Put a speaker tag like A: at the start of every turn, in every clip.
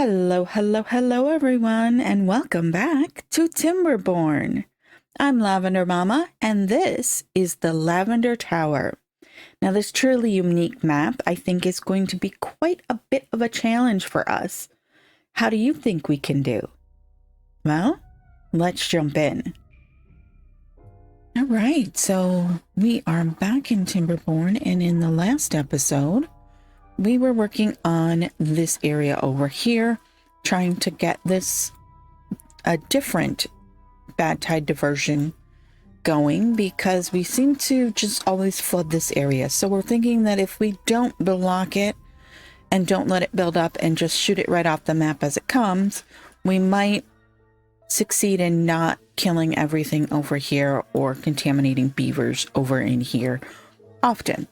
A: Hello, hello, hello, everyone, and welcome back to Timberborn. I'm Lavender Mama, and this is the Lavender Tower. Now, this truly unique map, I think, is going to be quite a bit of a challenge for us. How do you think we can do? Well, let's jump in. All right, so we are back in Timberborn, and in the last episode, we were working on this area over here, trying to get this a different bad tide diversion going because we seem to just always flood this area. So we're thinking that if we don't block it and don't let it build up and just shoot it right off the map as it comes, we might succeed in not killing everything over here or contaminating beavers over in here often.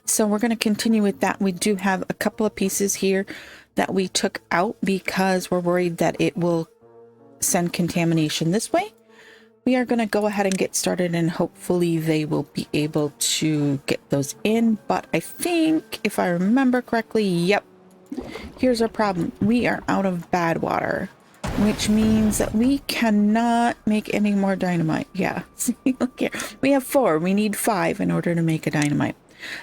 A: So we're going to continue with that. We do have a couple of pieces here that we took out because we're worried that it will send contamination this way. We are going to go ahead and get started, and hopefully they will be able to get those in. But I think, if I remember correctly, yep, here's our problem. We are out of bad water, which means that we cannot make any more dynamite. Yeah, see, look here. We have 4. We need 5 in order to make a dynamite.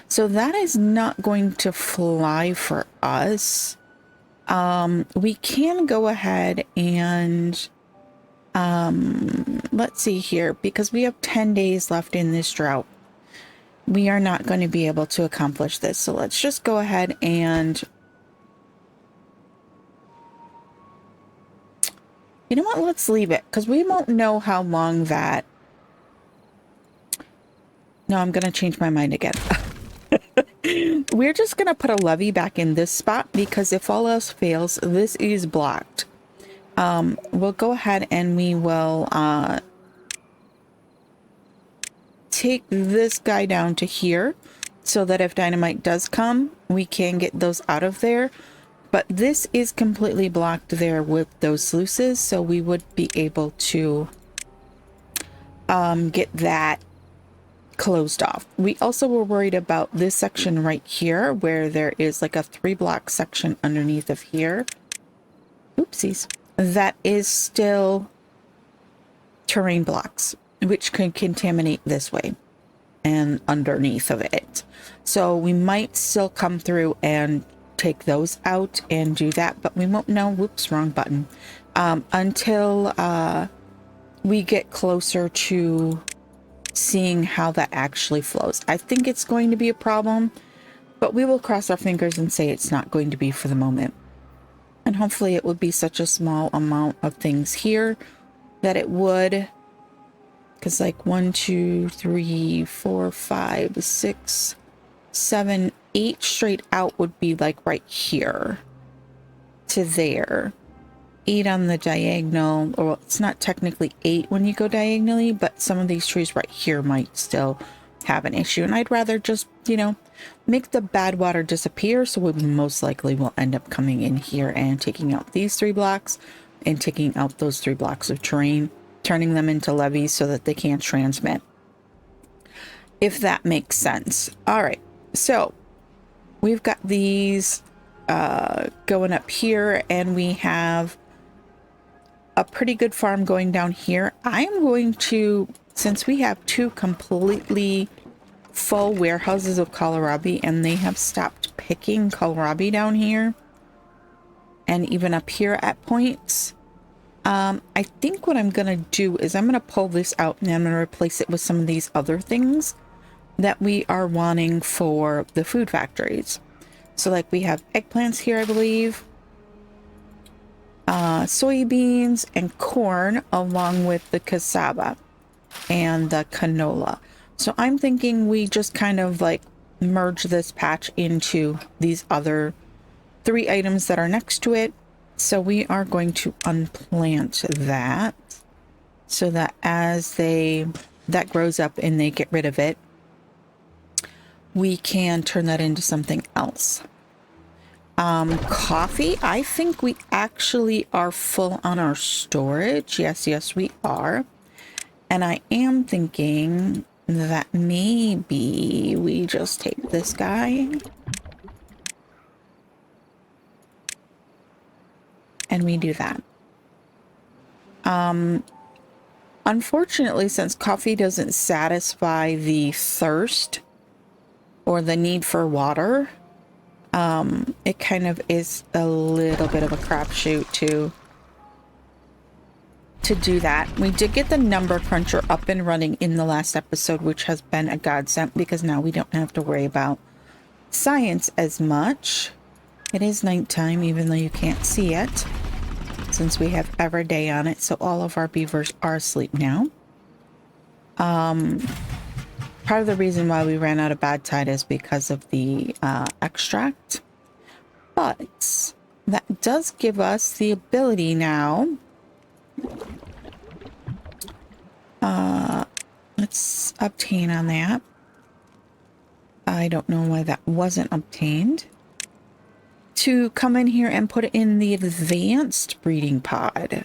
A: So that is not going to fly for us. We can go ahead and let's see here, because we have 10 days left in this drought. We are not going to be able to accomplish this. So let's just go ahead and, you know what, let's leave it, because we won't know how long that. No, I'm going to change my mind again. We're just going to put a levee back in this spot because if all else fails, this is blocked. We'll go ahead and we will take this guy down to here so that if dynamite does come, we can get those out of there. But this is completely blocked there with those sluices, so we would be able to get that closed off. We also were worried about this section right here where there is like a 3-block section underneath of here. Oopsies. That is still terrain blocks, which could contaminate this way and underneath of it. So we might still come through and take those out and do that, but we won't know. Whoops, wrong button. Until we get closer to seeing how that actually flows. I think it's going to be a problem, but we will cross our fingers and say it's not going to be for the moment. And hopefully it would be such a small amount of things here that it would, because like 1, 2, 3, 4, 5, 6, 7, 8 straight out would be like right here to there. 8 on the diagonal, or it's not technically 8 when you go diagonally, but some of these trees right here might still have an issue. And I'd rather just, you know, make the bad water disappear, so we most likely will end up coming in here and taking out these 3 blocks and taking out those 3 blocks of terrain, turning them into levees so that they can't transmit, if that makes sense. All right, so we've got these going up here, and we have a pretty good farm going down here. I am going to, since we have 2 completely full warehouses of kohlrabi and they have stopped picking kohlrabi down here and even up here at points, I think what I'm going to do is I'm going to pull this out and I'm going to replace it with some of these other things that we are wanting for the food factories. So like we have eggplants here, I believe, soybeans and corn, along with the cassava and the canola. So I'm thinking we just kind of like merge this patch into these other 3 items that are next to it. So we are going to unplant that so that as that grows up and they get rid of it, we can turn that into something else. Coffee, I think we actually are full on our storage. Yes, we are. And I am thinking that maybe we just take this guy and we do that. Unfortunately, since coffee doesn't satisfy the thirst or the need for water, it kind of is a little bit of a crapshoot to do that. We did get the number cruncher up and running in the last episode, which has been a godsend because now we don't have to worry about science as much. It is nighttime, even though you can't see it, since we have every day on it. So all of our beavers are asleep now. Part of the reason why we ran out of bad tide is because of the extract. But that does give us the ability now. Let's obtain on that. I don't know why that wasn't obtained. To come in here and put it in the advanced breeding pod.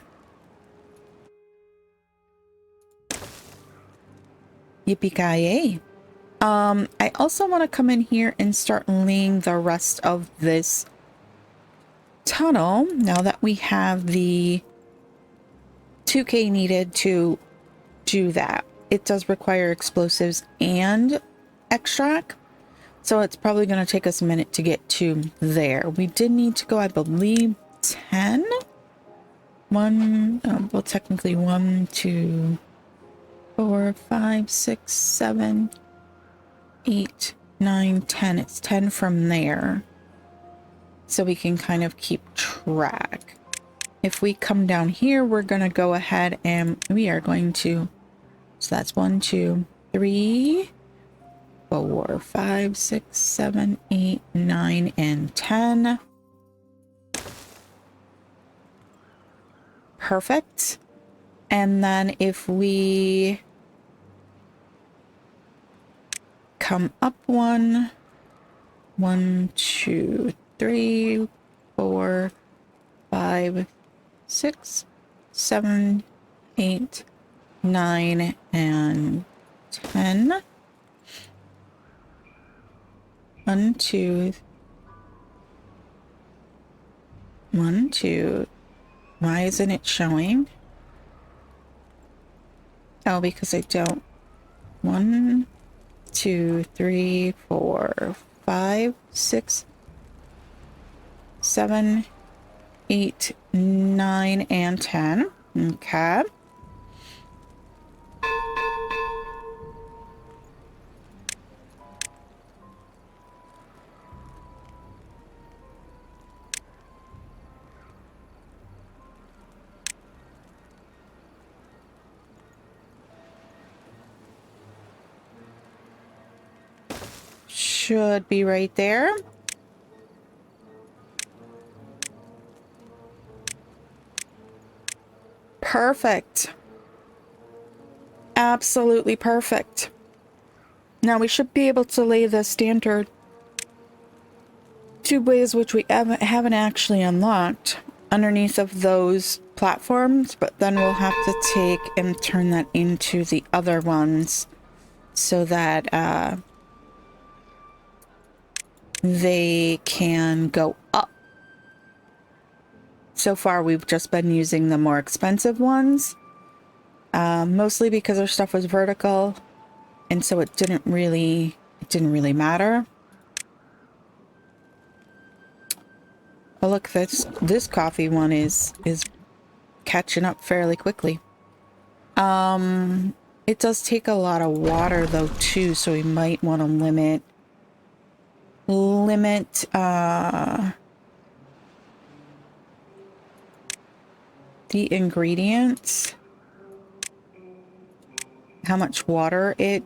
A: Yippee-ki-yay. I also want to come in here and start laying the rest of this tunnel now that we have the 2K needed to do that. It does require explosives and extract, so it's probably going to take us a minute to get to there. We did need to go, I believe, 10? Well, technically 1, 2, 4, 5, 6, 7, 8, 9, 10. It's 10 from there. So we can kind of keep track. If we come down here, we're going to go ahead and we are going to, so that's 1, 2, 3, 4, 5, 6, 7, 8, 9, and 10. Perfect. And then if we come up 1, 2, 3, 4, 5, 6, 7, 8, 9, and 10. 1, 2. 1, 2. Why isn't it showing? Oh, because I don't. 1, 2, 3, 4, 5, 6, 7, 8, 9, and 10. Okay. Should be right there. Perfect. Absolutely perfect. Now we should be able to lay the standard tubways, which we haven't actually unlocked, underneath of those platforms, but then we'll have to take and turn that into the other ones so that they can go up. So far, we've just been using the more expensive ones, mostly because our stuff was vertical, and so it didn't really matter. Oh, look, this coffee one is catching up fairly quickly. It does take a lot of water though too, so we might want to limit the ingredients, how much water it.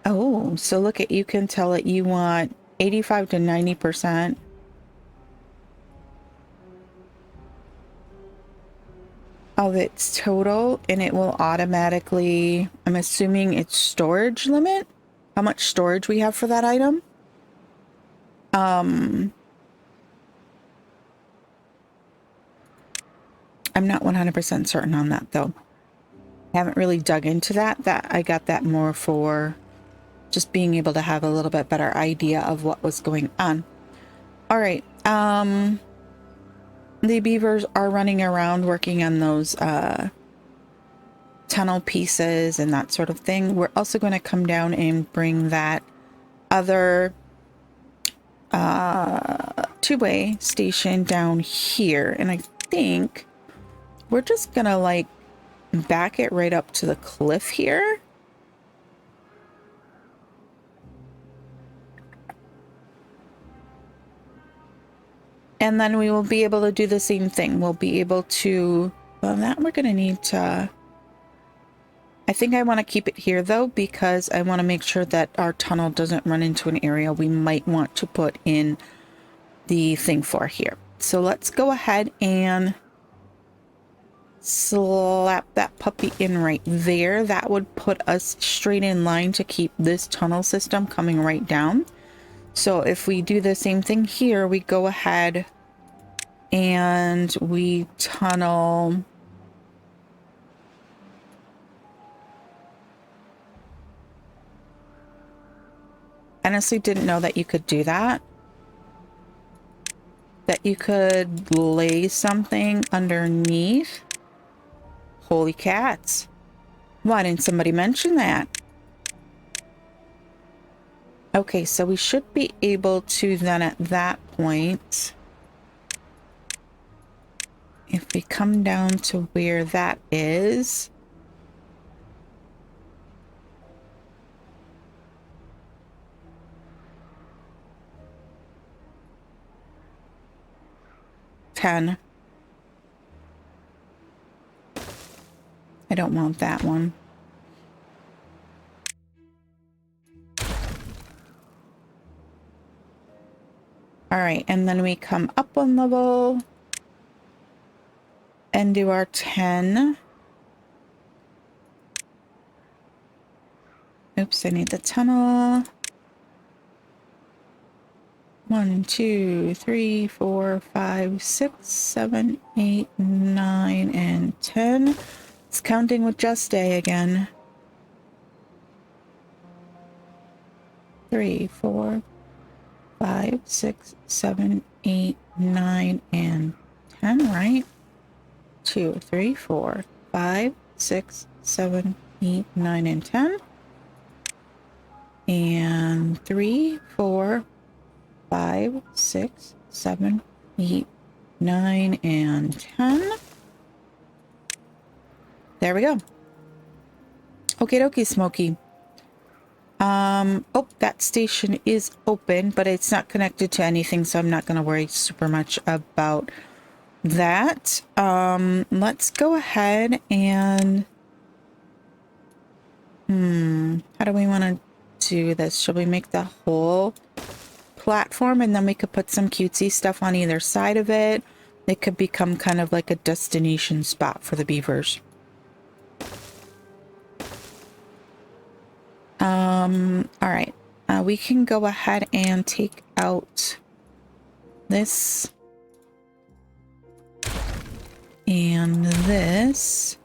A: Oh, so look at, you can tell it you want 85 to 90% of its total, and it will automatically, I'm assuming it's storage limit, how much storage we have for that item. I'm not 100% certain on that though. I haven't really dug into that. I got that more for just being able to have a little bit better idea of what was going on. All right. The beavers are running around working on those tunnel pieces and that sort of thing. We're also going to come down and bring that other tubway station down here. And I think we're just going to like back it right up to the cliff here. And then we will be able to do the same thing. We'll be able to, well, that we're going to need to, I think I want to keep it here though, because I want to make sure that our tunnel doesn't run into an area we might want to put in the thing for here. So let's go ahead and slap that puppy in right there. That would put us straight in line to keep this tunnel system coming right down. So if we do the same thing here, we go ahead and we tunnel honestly didn't know that you could do that. That you could lay something underneath. Holy cats. Why didn't somebody mention that? Okay, so we should be able to then at that point, if we come down to where that is, I don't want that one. All right, and then we come up one level and do our 10. Oops, I need the tunnel. 1, 2, 3, 4, 5, 6, 7, 8, 9, and 10. It's counting with just A again. 3, 4, 5, 6, 7, 8, 9, and 10, right? 2, 3, 4, 5, 6, 7, 8, 9, and 10. And 3, 4, 5, 6, 7, 8, 9, and 10. There we go. Okie dokie, Smokey. Oh, that station is open, but it's not connected to anything, so I'm not going to worry super much about that. Let's go ahead and... how do we want to do this? Should we make the whole platform and then we could put some cutesy stuff on either side of it? It could become kind of like a destination spot for the beavers. All right. We can go ahead and take out this and this.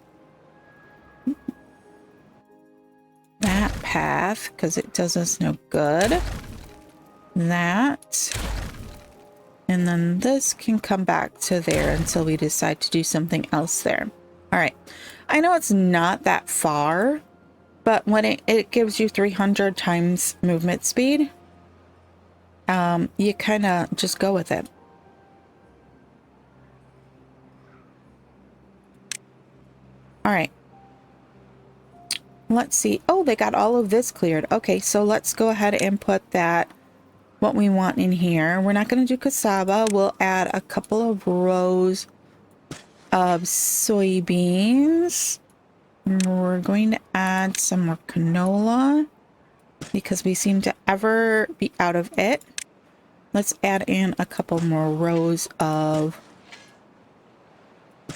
A: That path, because it does us no good. That. And then this can come back to there until we decide to do something else there. All right. I know it's not that far, but when it gives you 300 times movement speed, you kind of just go with it. All right. Let's see. Oh, they got all of this cleared. Okay, so let's go ahead and put that, what we want in here. We're not going to do cassava. We'll add a couple of rows of soybeans. We're going to add some more canola because we seem to ever be out of it. Let's add in a couple more rows of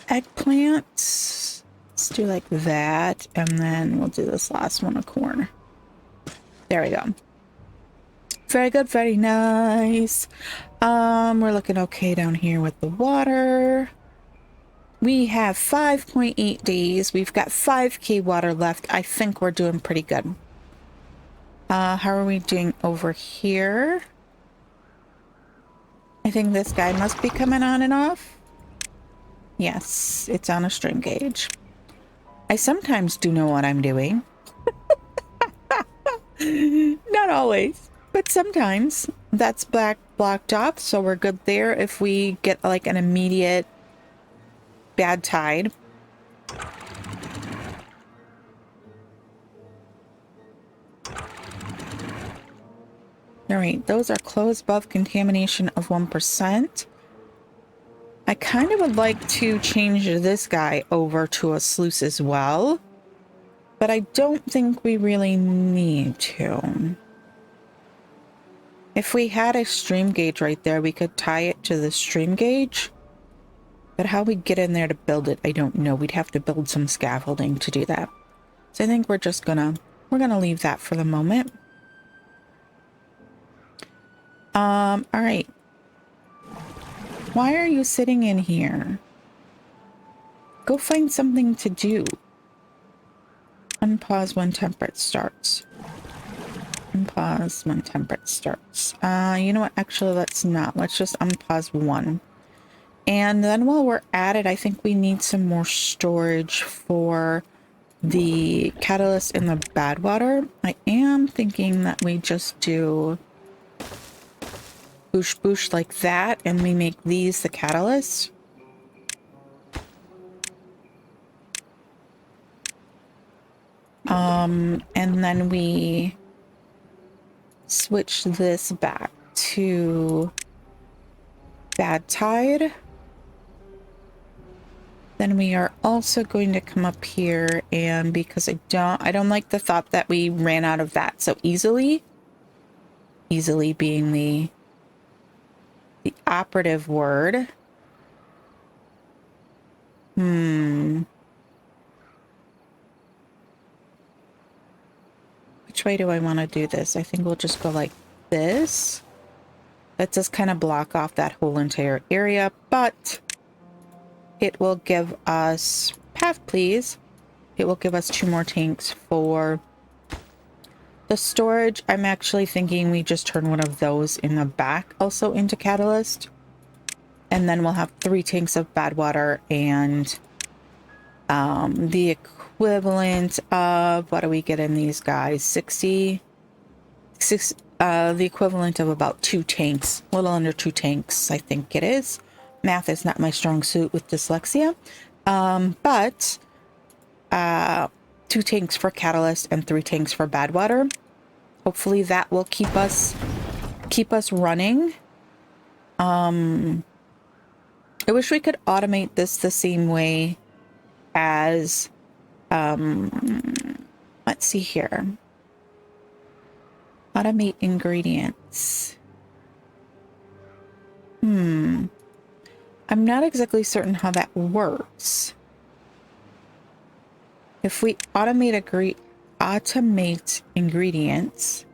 A: eggplants. Let's do like that, and then we'll do this last one of corn. There we go. Very good, very nice. We're looking okay down here with the water. We have 5.8 days. We've got 5k water left. I think we're doing pretty good. How are we doing over here? I think this guy must be coming on and off. Yes, it's on a strain gauge. I sometimes do know what I'm doing. Not always, but sometimes. That's blocked off, so we're good there if we get like an immediate bad tide. All right, those are closed above contamination of 1%. I kind of would like to change this guy over to a sluice as well, but I don't think we really need to. If we had a stream gauge right there, we could tie it to the stream gauge, but how we get in there to build it, I don't know. We'd have to build some scaffolding to do that. So I think we're just gonna leave that for the moment. All right. Why are you sitting in here? Go find something to do. Unpause when temperate starts. Unpause when temperate starts. You know what? Actually, let's not. Let's just unpause one. And then while we're at it, I think we need some more storage for the catalyst in the bad water. I am thinking that we just do boosh boosh like that, and we make these the catalyst. And then we switch this back to bad tide. Then we are also going to come up here, and because I don't like the thought that we ran out of that so easily. Easily being the operative word. Which way do I want to do this? I think we'll just go like this. That does kind of block off that whole entire area, but it will give us, path please. It will give us 2 more tanks for the storage. I'm actually thinking we just turn one of those in the back also into catalyst. And then we'll have 3 tanks of bad water and the equivalent of, what do we get in these guys? 60, the equivalent of about 2 tanks, a little under 2 tanks, I think it is. Math is not my strong suit with dyslexia, but 2 tanks for catalyst and 3 tanks for bad water. Hopefully that will keep us running. I wish we could automate this the same way as, let's see here. Automate ingredients. I'm not exactly certain how that works. If we automate ingredients,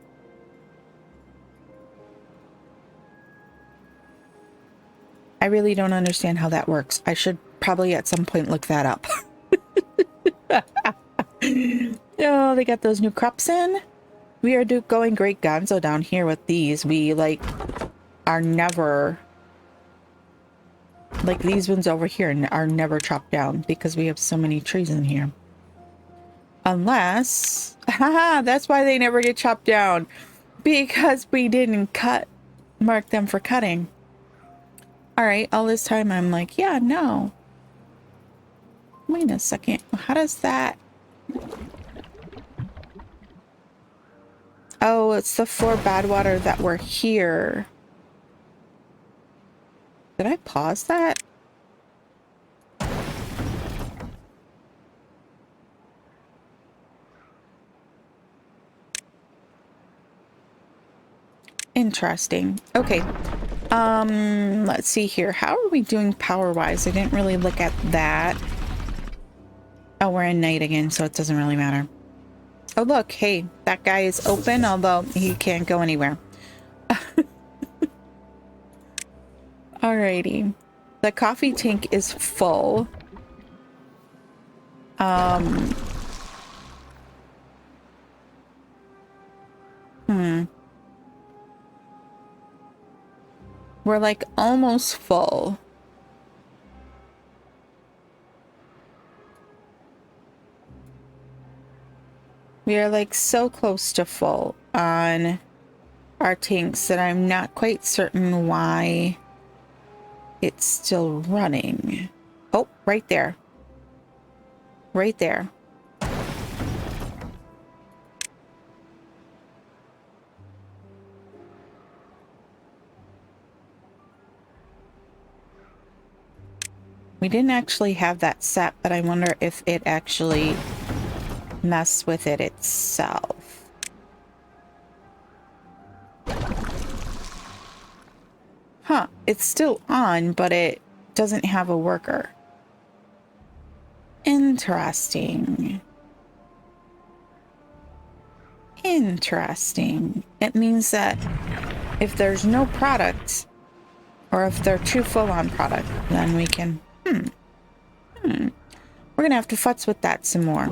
A: I really don't understand how that works. I should probably at some point look that up. Oh, they got those new crops in. We are going great gonzo down here with these. We like are never, like these ones over here are never chopped down because we have so many trees in here. Unless, haha, that's why they never get chopped down, because we didn't mark them for cutting. All right, all this time I'm like, yeah, no. Wait a second, how does that? Oh, it's the 4 bad water that were here. Did I pause that? Interesting. Okay. Let's see here. How are we doing power-wise? I didn't really look at that. Oh, we're in night again, so it doesn't really matter. Oh, look. Hey, that guy is open, although he can't go anywhere. Alrighty. The coffee tank is full. We're like almost full. We are like so close to full on our tanks that I'm not quite certain why it's still running. Oh, right there. Right there. We didn't actually have that set, but I wonder if it actually messed with it itself. Huh, it's still on, but it doesn't have a worker. Interesting. Interesting. It means that if there's no product, or if they're too full on product, then we can... We're gonna have to futz with that some more.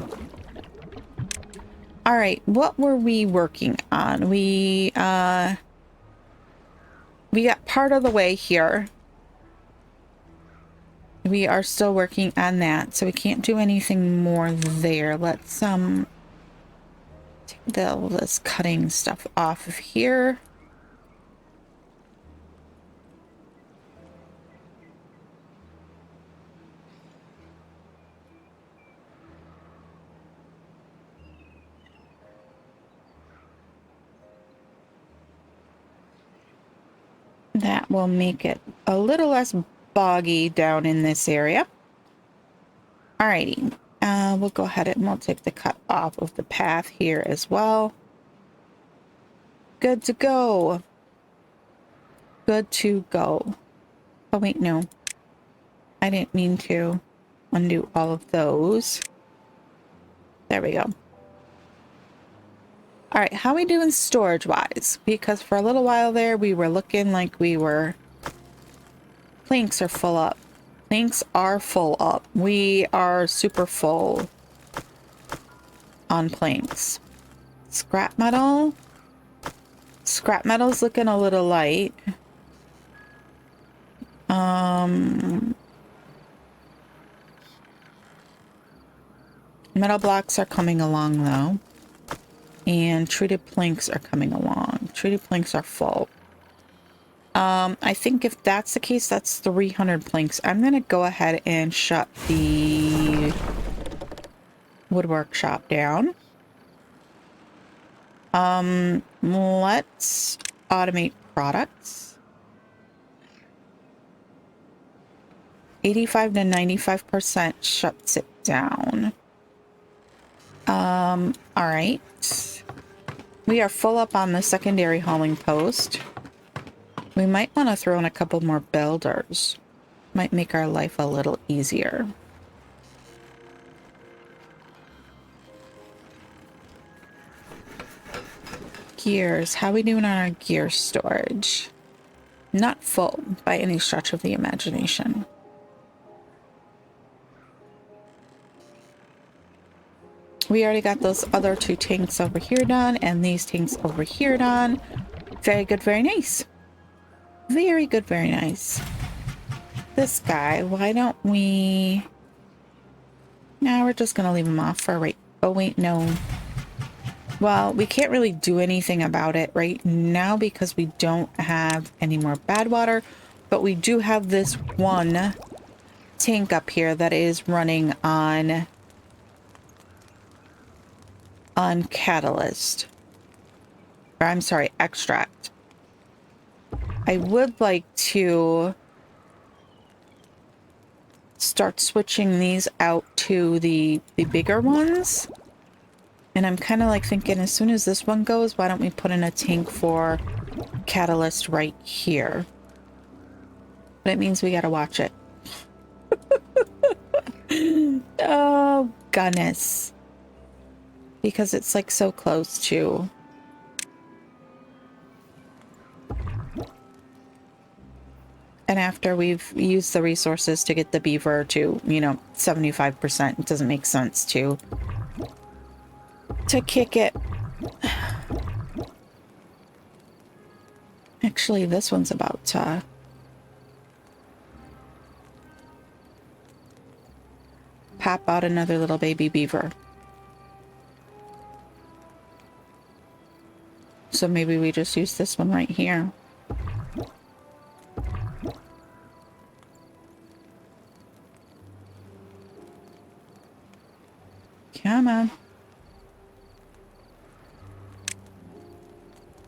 A: All right, what were we working on? We got part of the way here. We are still working on that, so we can't do anything more there. Let's take all this cutting stuff off of here. That will make it a little less boggy down in this area. Alrighty, we'll go ahead and we'll take the cut off of the path here as well. Good to go. Good to go. Oh wait, no. I didn't mean to undo all of those. There we go. All right, how are we doing storage-wise? Because for a little while there, we were looking like we were... Planks are full up. Planks are full up. We are super full on planks. Scrap metal? Scrap metal's looking a little light. Metal blocks are coming along, though. And treated planks are coming along. Treated planks are full. I think if that's the case, that's 300 planks. I'm going to go ahead and shut the woodwork shop down. Let's automate products. 85 to 95% shuts it down. All right. We are full up on the secondary hauling post. We might want to throw in a couple more builders. Might make our life a little easier. Gears. How are we doing on our gear storage? Not full by any stretch of the imagination. We already got those other two tanks over here done, and these tanks over here done. Very good, very nice. Very good, very nice. This guy, why don't we... Nah, we're just gonna leave him off for right... Oh, wait, no. Well, we can't really do anything about it right now because we don't have any more bad water, but we do have this one tank up here that is running on catalyst. Or, I'm sorry, extract. I would like to start switching these out to the bigger ones. And I'm kind of like thinking as soon as this one goes, why don't we put in a tank for catalyst right here? But it means we gotta watch it. Oh, goodness. Because it's like so close to... And after we've used the resources to get the beaver to, you know, 75%, it doesn't make sense to kick it. Actually, this one's about to pop out another little baby beaver. So maybe we just use this one right here. Come on.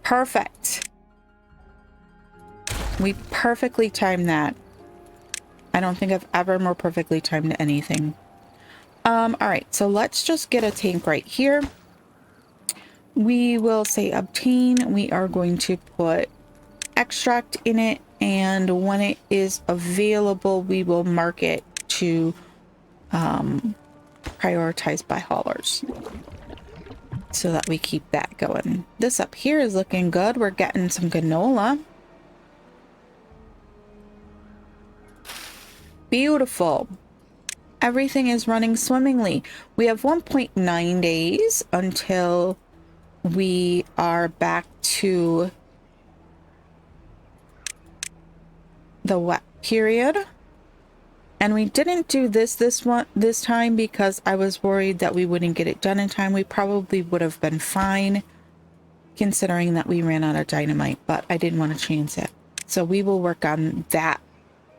A: Perfect. We perfectly timed that. I don't think I've ever more perfectly timed anything. All right, so let's just get a tank right here. We will say obtain. We are going to put extract in it, and when it is available, we will mark it to prioritize by haulers so that we keep that going. This up here is looking good. We're getting some canola. Beautiful. Everything is running swimmingly. We have 1.9 days until we are back to the wet period. And we didn't do this time because I was worried that we wouldn't get it done in time. We probably would have been fine considering that we ran out of dynamite, but I didn't want to change it. So we will work on that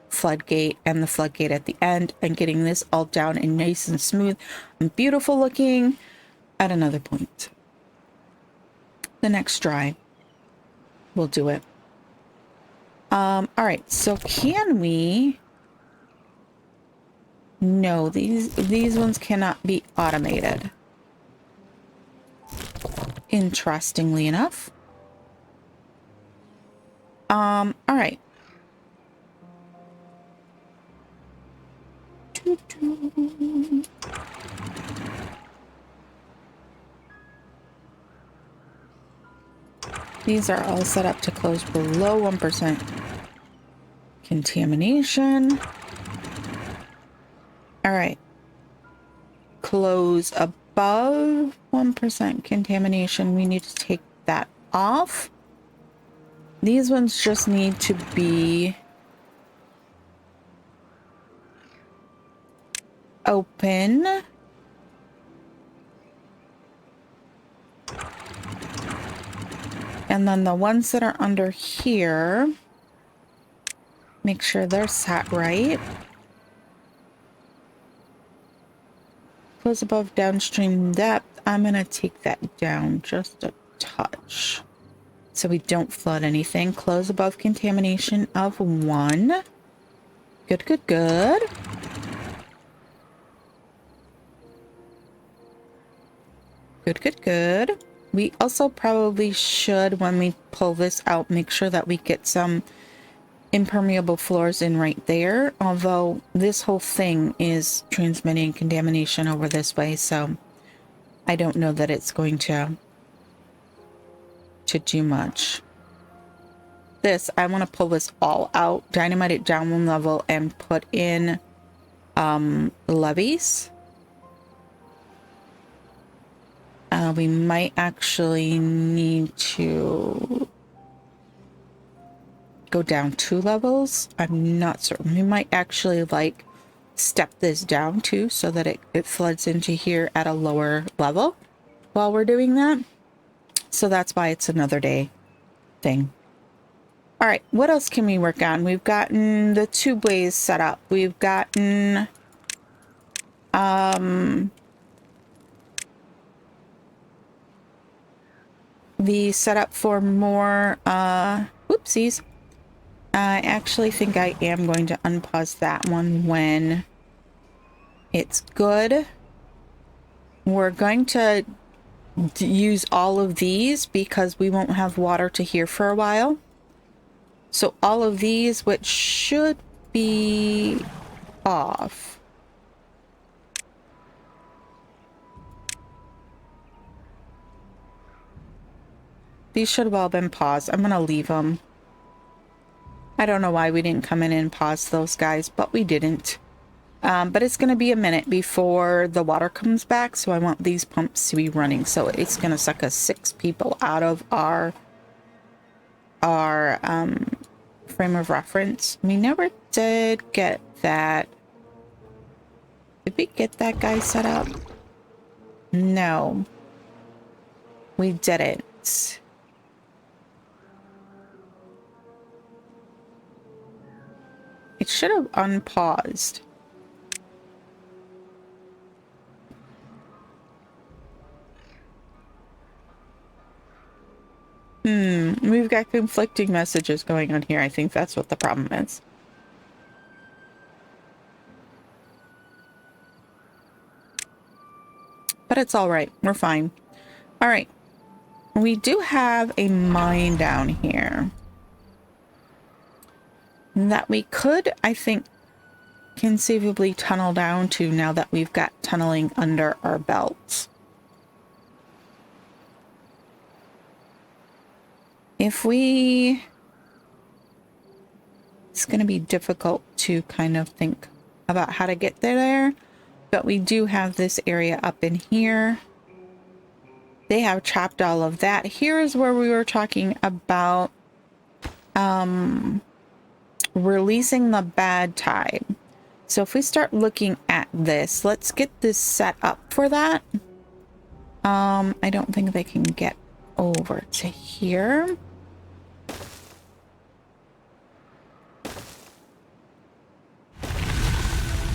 A: floodgate and the floodgate at the end and getting this all down and nice and smooth and beautiful looking at another point. The next dry, we'll do it. All right, so can we... No, these ones cannot be automated. Interestingly enough. All right. These are all set up to close below 1% contamination. All right. Close above 1% contamination. We need to take that off. These ones just need to be open. And then the ones that are under here, make sure they're set right. Close above downstream depth. I'm going to take that down just a touch so we don't flood anything. Close above contamination of 1. Good, good, good. Good, good, good. We also probably should, when we pull this out, make sure that we get some impermeable floors in right there, although this whole thing is transmitting contamination over this way, so I don't know that it's going to do much. This, I want to pull this all out, dynamite it down 1 level, and put in levees. We might actually need to go down 2 levels. I'm not certain. We might actually like step this down too so that it floods into here at a lower level while we're doing that. So that's why it's another day thing. All right, what else can we work on? We've gotten the tubways set up. We've gotten the setup for more whoopsies. I actually think I am going to unpause that one when it's good. We're going to use all of these because we won't have water to here for a while. So all of these, which should be off. These should have all been paused. I'm going to leave them. I don't know why we didn't come in and pause those guys, but we didn't. But it's going to be a minute before the water comes back, so I want these pumps to be running. So it's going to suck us 6 people out of our frame of reference. We never did get that Did we get that guy set up? No. We didn't. It should have unpaused. We've got conflicting messages going on here. I think that's what the problem is. But it's all right. We're fine. All right. We do have a mine down here that we could, I think, conceivably tunnel down to now that we've got tunneling under our belts. If we... It's going to be difficult to kind of think about how to get there, but we do have this area up in here. They have chopped all of that. Here's where we were talking about releasing the bad tide. So if we start looking at this, let's get this set up for that. I don't think they can get over to here.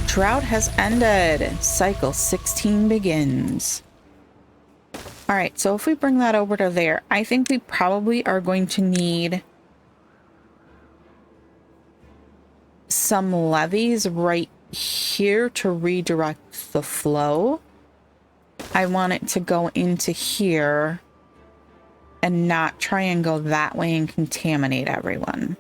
A: Drought has ended. Cycle 16 begins. All right, so if we bring that over to there, I think we probably are going to need some levees right here to redirect the flow. I want it to go into here and not try and go that way and contaminate everyone.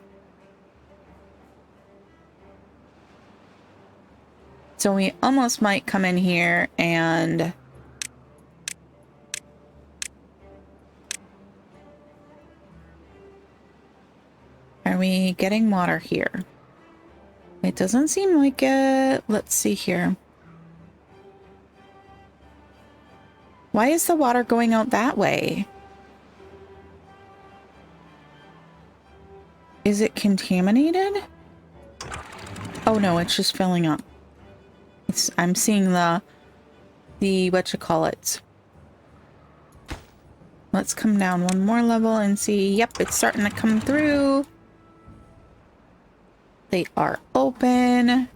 A: So we almost might come in here and are we getting water here? It doesn't seem like it. Let's see here. Why is the water going out that way? Is it contaminated? Oh no, it's just filling up. I'm seeing the whatchamacallit. Let's come down one more level and see. Yep, it's starting to come through. They are open.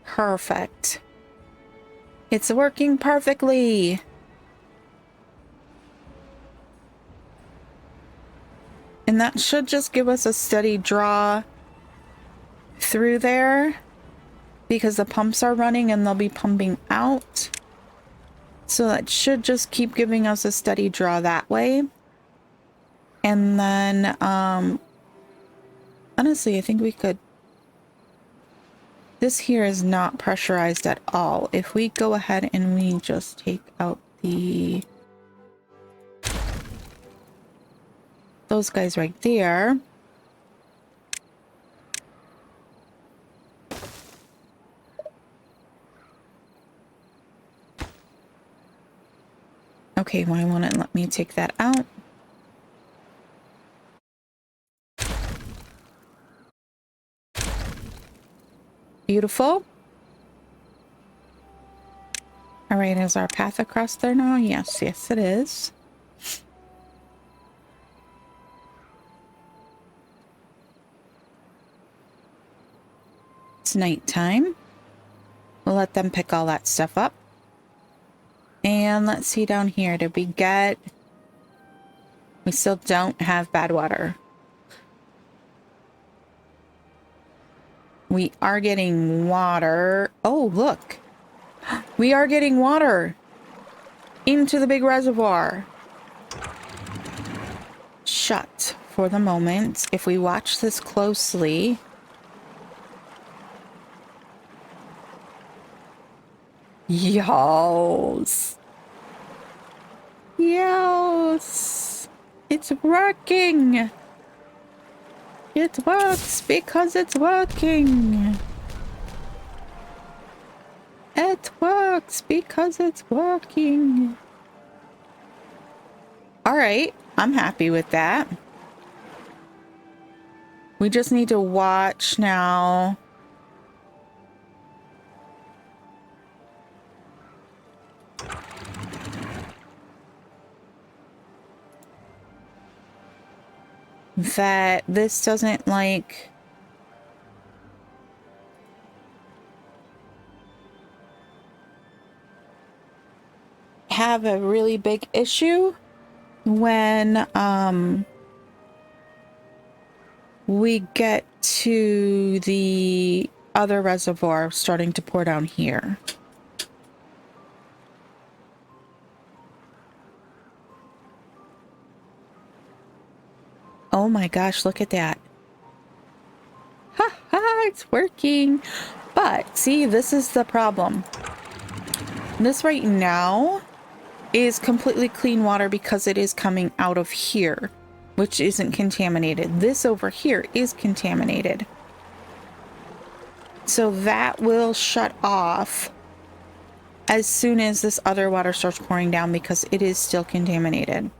A: Perfect. It's working perfectly. And that should just give us a steady draw through there because the pumps are running and they'll be pumping out. So that should just keep giving us a steady draw that way. And then, honestly, I think we could... This here is not pressurized at all. If we go ahead and we just take out those guys right there. Okay, why won't it let me take that out? Beautiful. All right, is our path across there now? Yes, yes it is. It's nighttime. We'll let them pick all that stuff up. And let's see down here. Did we get... We still don't have bad water. We are getting water. Oh, look. We are getting water into the big reservoir. Shut for the moment. If we watch this closely... Yes. Yes. It's working. It works because it's working. it works because it's working. All right, I'm happy with that. We just need to watch now. That this doesn't like have a really big issue when we get to the other reservoir starting to pour down here. Oh my gosh, look at that. Ha ha, it's working. But see, this is the problem. This right now is completely clean water because it is coming out of here, which isn't contaminated. This over here is contaminated. So that will shut off as soon as this other water starts pouring down because it is still contaminated.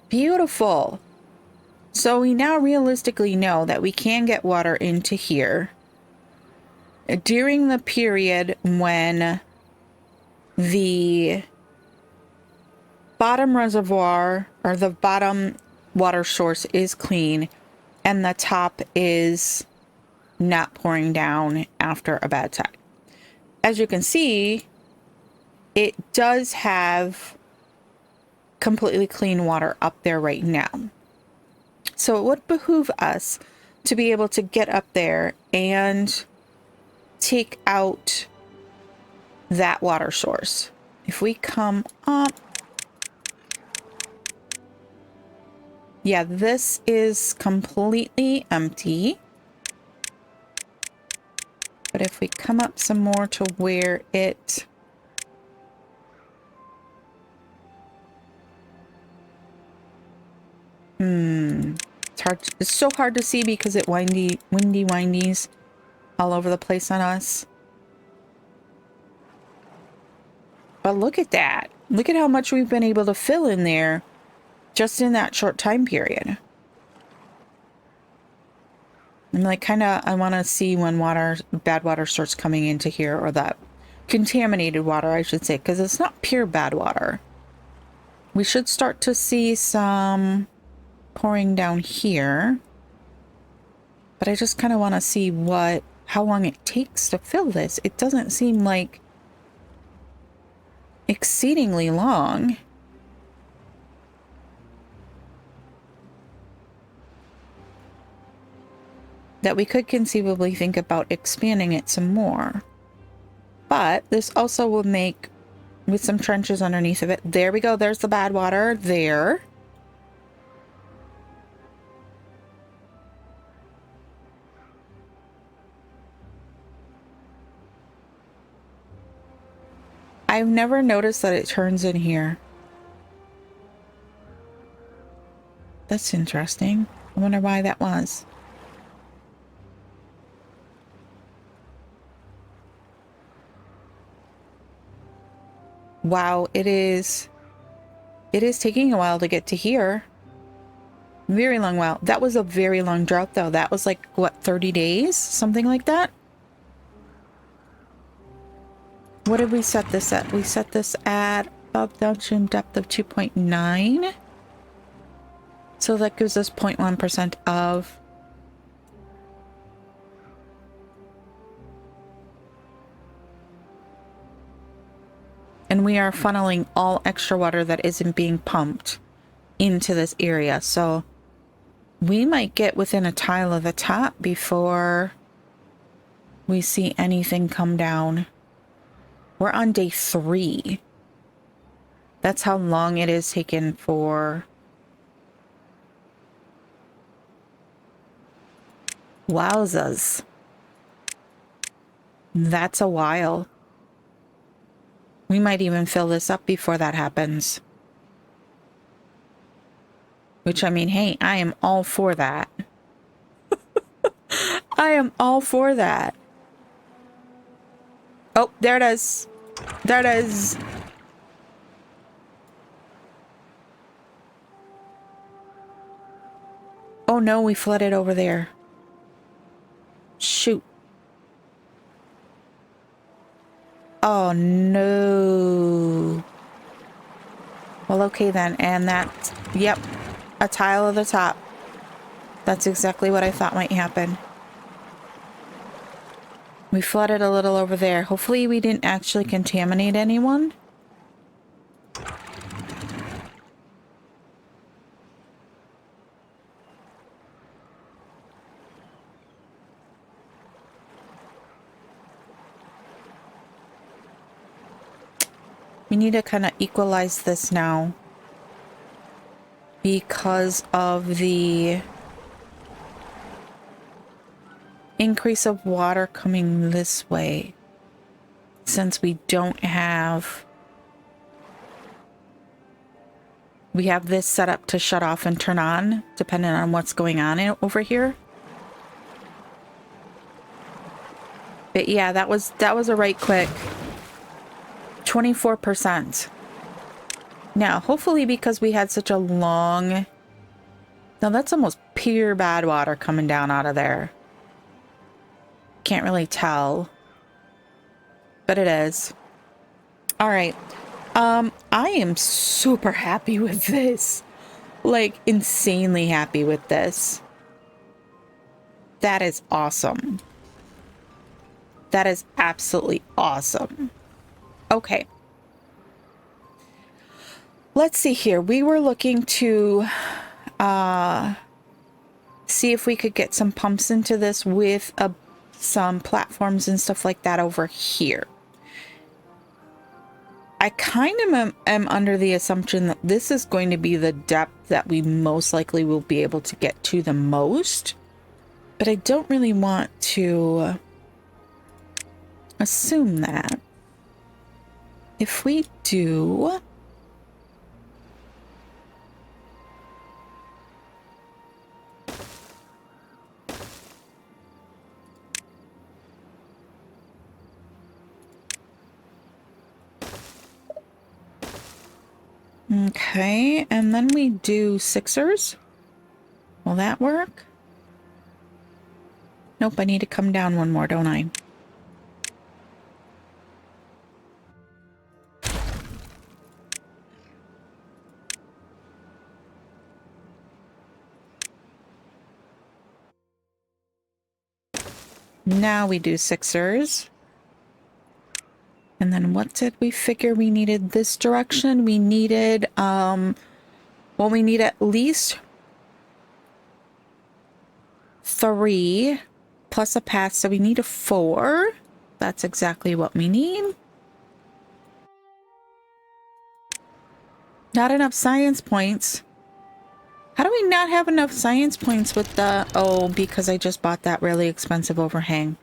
A: Beautiful. So we now realistically know that we can get water into here during the period when the bottom reservoir or the bottom water source is clean and the top is not pouring down after a bad tide. As you can see, it does have completely clean water up there right now. So it would behoove us to be able to get up there and take out that water source. If we come up, yeah, this is completely empty. But if we come up some more to where it it's hard. It's so hard to see because it windies all over the place on us. But look at that. Look at how much we've been able to fill in there just in that short time period. I'm like I want to see when bad water starts coming into here, or that contaminated water, I should say, because it's not pure bad water. We should start to see some pouring down here, but I just kind of want to see how long it takes to fill this. It doesn't seem like exceedingly long. That we could conceivably think about expanding it some more. But this also will make, with some trenches underneath of it. There we go. There's the bad water there. I've never noticed that it turns in here. That's interesting. I wonder why that was. Wow, it is taking a while to get to here. Very long while. That was a very long drought though. That was like, what, 30 days? Something like that? What did we set this at? We set this at above downstream depth of 2.9. So that gives us 0.1% of. And we are funneling all extra water that isn't being pumped into this area. So we might get within a tile of the top before we see anything come down. We're on day 3. That's how long it is taken for. Wowzers. That's a while. We might even fill this up before that happens. Which, I mean, hey, I am all for that. I am all for that. Oh, there it is. There it is. Oh no, we flooded over there. Shoot. Oh no. Well, okay then. And that's, yep, a tile of the top. That's exactly what I thought might happen. We flooded a little over there. Hopefully we didn't actually contaminate anyone. We need to kind of equalize this now because of the increase of water coming this way, since we don't have... We have this set up to shut off and turn on, depending on what's going on over here. But yeah, that was a right quick 24%. Now, hopefully because we had such a long... Now that's almost pure bad water coming down out of there. Can't really tell. But it is. Alright. I am super happy with this. Like, insanely happy with this. That is awesome. That is absolutely awesome. Okay. Let's see here. We were looking to see if we could get some pumps into this with some platforms and stuff like that over here. I kind of am under the assumption that this is going to be the depth that we most likely will be able to get to the most. But I don't really want to assume that. If we do... Okay, and then we do sixers. Will that work? Nope, I need to come down one more, don't I? Now we do sixers. And then what did we figure we needed this direction? We needed, well, we need at least 3 plus a path, so we need a 4. That's exactly what we need. Not enough science points. How do we not have enough science points with the... Oh, because I just bought that really expensive overhang.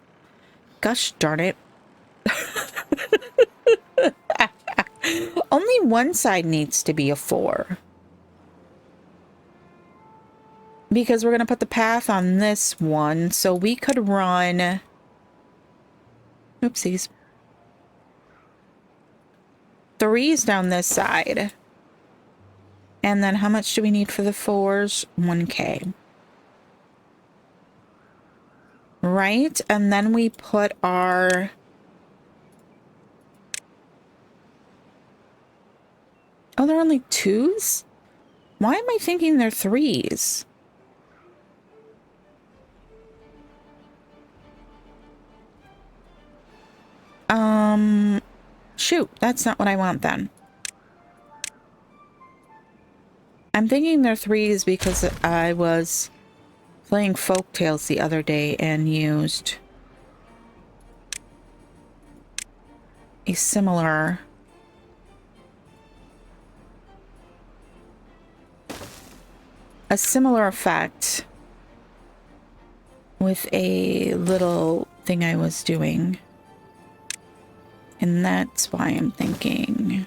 A: Gosh darn it. Only one side needs to be a 4. Because we're going to put the path on this one, so we could run... Oopsies. 3s down this side. And then how much do we need for the 4s? 1K. Right? And then we put our... Oh, they're only 2s? Why am I thinking they're 3s? Shoot, that's not what I want then. I'm thinking they're 3s because I was playing Folktales the other day and used a similar... effect with a little thing I was doing. And that's why I'm thinking...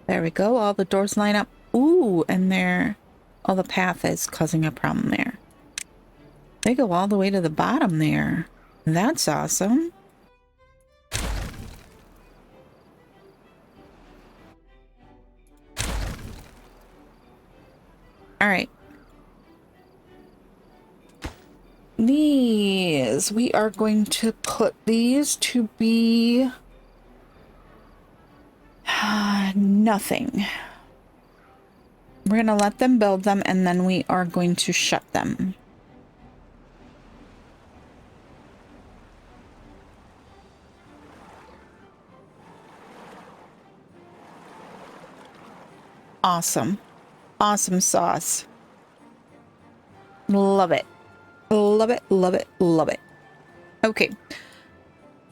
A: There we go. All the doors line up. Ooh, and there... Oh, the path is causing a problem there. They go all the way to the bottom there. That's awesome. All right. These, we are going to put these to be... nothing. We're going to let them build them, and then we are going to shut them. Awesome. Awesome sauce. Love it. Love it, love it, love it. Okay.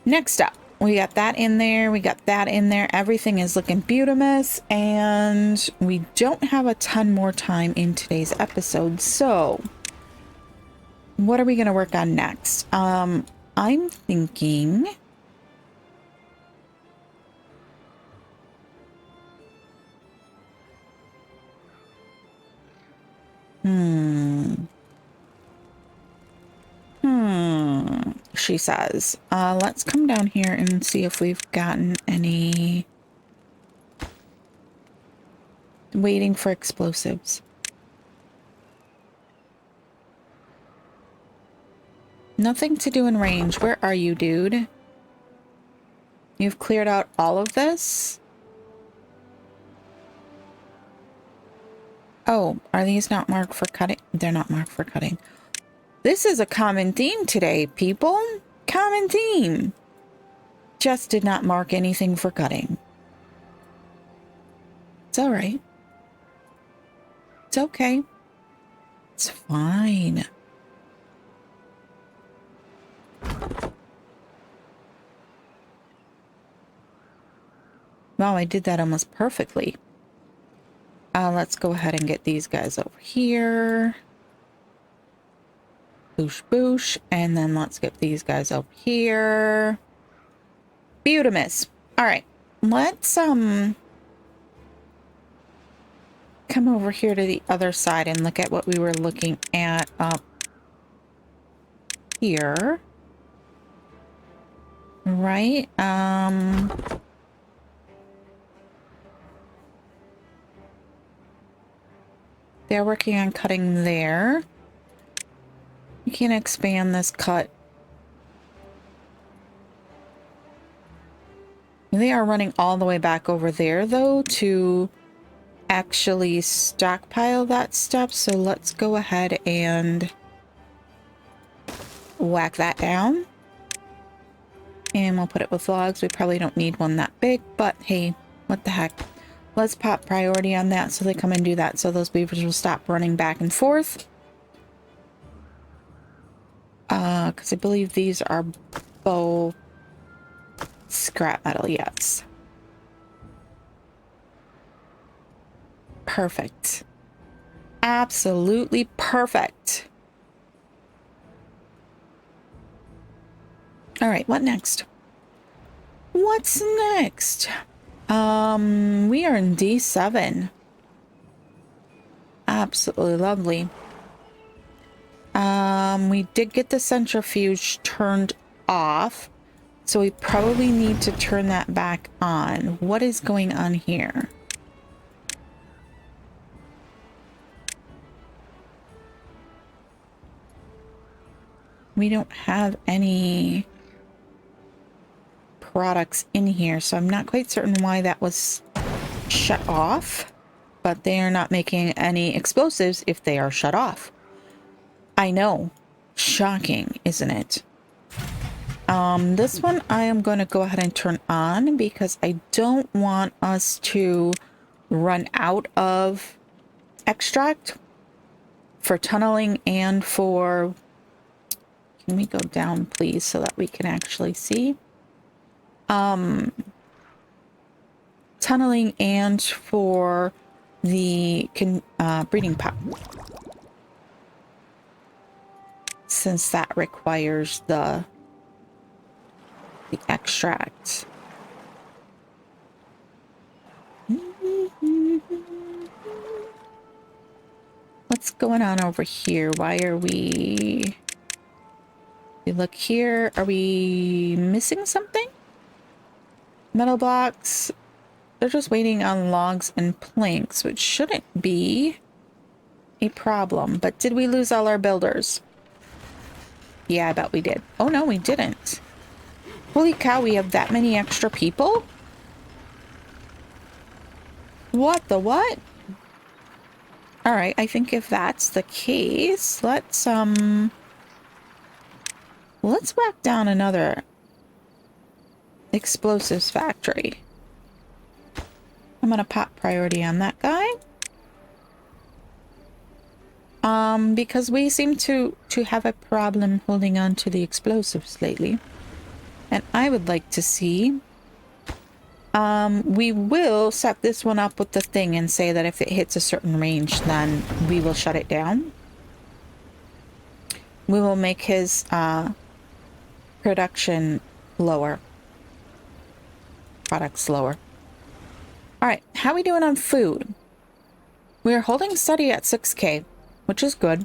A: Next up, we got that in there. We got that in there. Everything is looking beautimous, and we don't have a ton more time in today's episode. So what are we going to work on next? I'm thinking... she says. Let's come down here and see if we've gotten any... Waiting for explosives. Nothing to do in range. Where are you, dude? You've cleared out all of this? Oh, are these not marked for cutting? They're not marked for cutting. This is a common theme today, people. Common theme. Just did not mark anything for cutting. It's all right. It's okay. It's fine. Wow, I did that almost perfectly. Let's go ahead and get these guys over here. Boosh, boosh. And then let's get these guys over here. Beautimus. All right. Let's, come over here to the other side and look at what we were looking at up here. Right? They're working on cutting there. You can expand this cut. They are running all the way back over there, though, to actually stockpile that stuff. So let's go ahead and whack that down. And we'll put it with logs. We probably don't need one that big, but hey, what the heck. Let's pop priority on that so they come and do that. So those beavers will stop running back and forth. Because I believe these are both scrap metal, yes. Perfect. Absolutely perfect. All right, what next? What's next? We are in D7. Absolutely lovely. We did get the centrifuge turned off, so we probably need to turn that back on. What is going on here? We don't have any products in here, so I'm not quite certain why that was shut off, but they are not making any explosives if they are shut off. I know. Shocking, isn't it? This one I am going to go ahead and turn on because I don't want us to run out of extract for tunneling and for Can we go down, please, so that we can actually see? Tunneling and for the breeding pot. Since that requires the extract. What's going on over here? Why are we... We look here. Are we missing something? Metal blocks. They're just waiting on logs and planks, which shouldn't be a problem. But did we lose all our builders? Yeah, I bet we did. Oh no, we didn't. Holy cow, we have that many extra people? What the what? Alright, I think if that's the case, let's whack down another explosives factory. I'm gonna pop priority on that guy. Because we seem to have a problem holding on to the explosives lately. And I would like to see... we will set this one up with the thing and say that if it hits a certain range, then we will shut it down. We will make his production lower. Products lower. Alright, how are we doing on food? We're holding steady at 6K, which is good.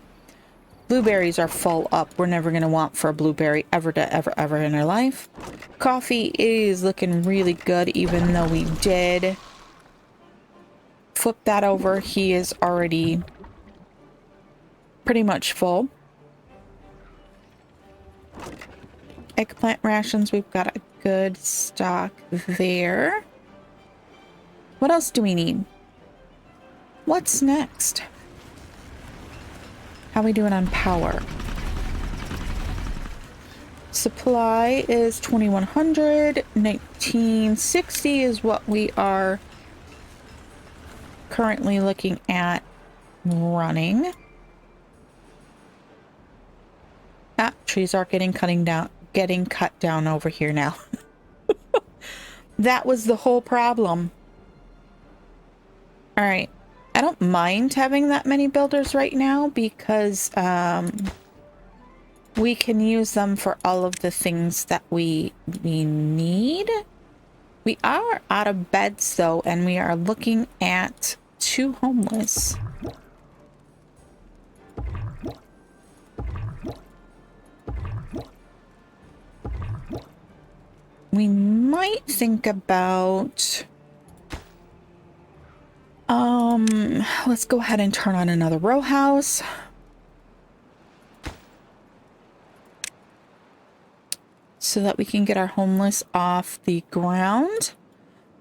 A: Blueberries are full up. We're never going to want for a blueberry ever in our life. Coffee is looking really good, even though we did flip that over. He is already pretty much full. Eggplant rations, we've got a good stock there. What else do we need? What's next? How are we doing on power? Supply is 2100. 1960 is what we are currently looking at running. Ah, trees are getting cut down over here now. That was the whole problem. All right. I don't mind having that many builders right now because we can use them for all of the things that we need. We are out of beds though, and we are looking at 2 homeless. We might think about... let's go ahead and turn on another row house. So that we can get our homeless off the ground.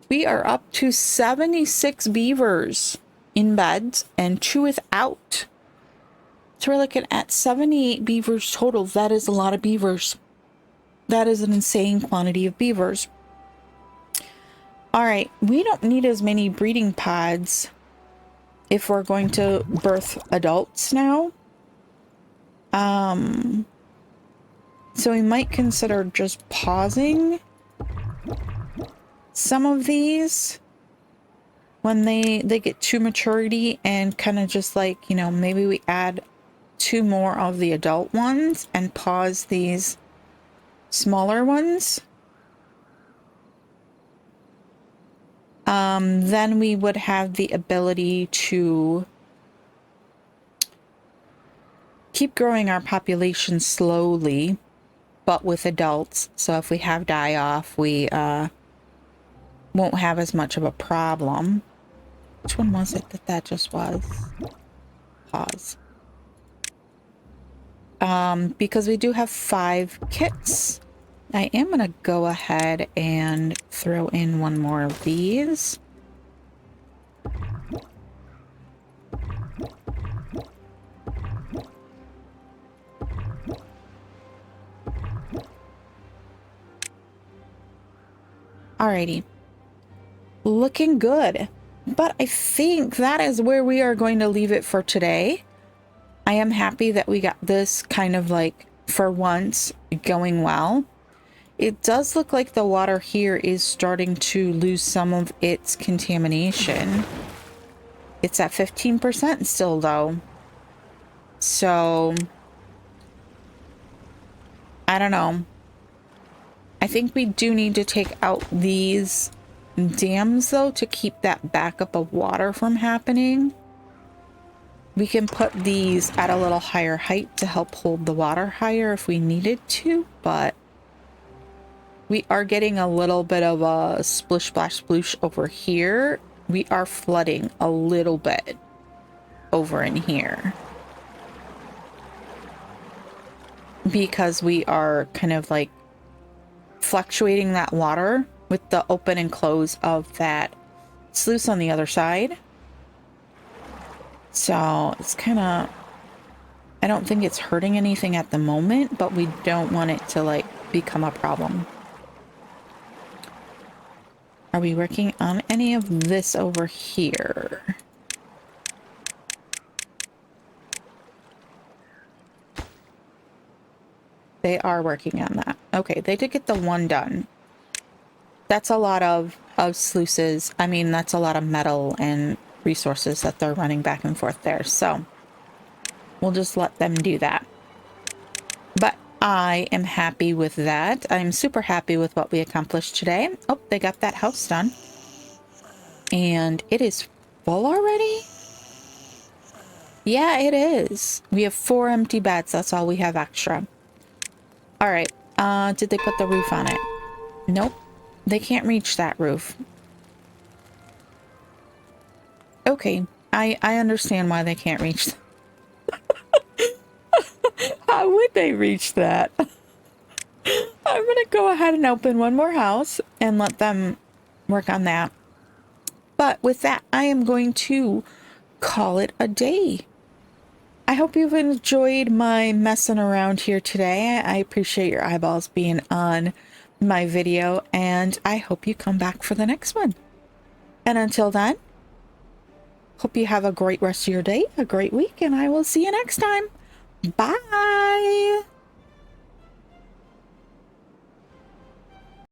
A: We are up to 76 beavers in beds and 2 without. So we're looking at 78 beavers total. That is a lot of beavers. That is an insane quantity of beavers. All right, we don't need as many breeding pods if we're going to birth adults now. So we might consider just pausing some of these when they get to maturity and kind of just like, you know, maybe we add 2 more of the adult ones and pause these smaller ones. Then we would have the ability to keep growing our population slowly, but with adults. So if we have die off, we won't have as much of a problem. Which one was it that just was? Pause. Because we do have 5 kits. I am going to go ahead and throw in 1 more of these. Alrighty. Looking good. But I think that is where we are going to leave it for today. I am happy that we got this kind of like for once going well. It does look like the water here is starting to lose some of its contamination. It's at 15% still though. So I don't know. I think we do need to take out these dams though to keep that backup of water from happening. We can put these at a little higher height to help hold the water higher if we needed to, but we are getting a little bit of a splish splash sploosh over here. We are flooding a little bit over in here because we are kind of like fluctuating that water with the open and close of that sluice on the other side. So it's kind of, I don't think it's hurting anything at the moment, but we don't want it to like become a problem. Are we working on any of this over here? They are working on that. Okay, they did get the one done. That's a lot of sluices. I mean, that's a lot of metal and resources that they're running back and forth there. So we'll just let them do that. But I am happy with that. I'm super happy with what we accomplished today. Oh, they got that house done. And it is full already? Yeah, it is. We have 4 empty beds. That's all we have extra. All right. Did they put the roof on it? Nope. They can't reach that roof. Okay. I understand why they can't reach that. How would they reach that? I'm going to go ahead and open one more house and let them work on that. But with that, I am going to call it a day. I hope you've enjoyed my messing around here today. I appreciate your eyeballs being on my video, and I hope you come back for the next one. And until then, hope you have a great rest of your day, a great week, and I will see you next time. Bye!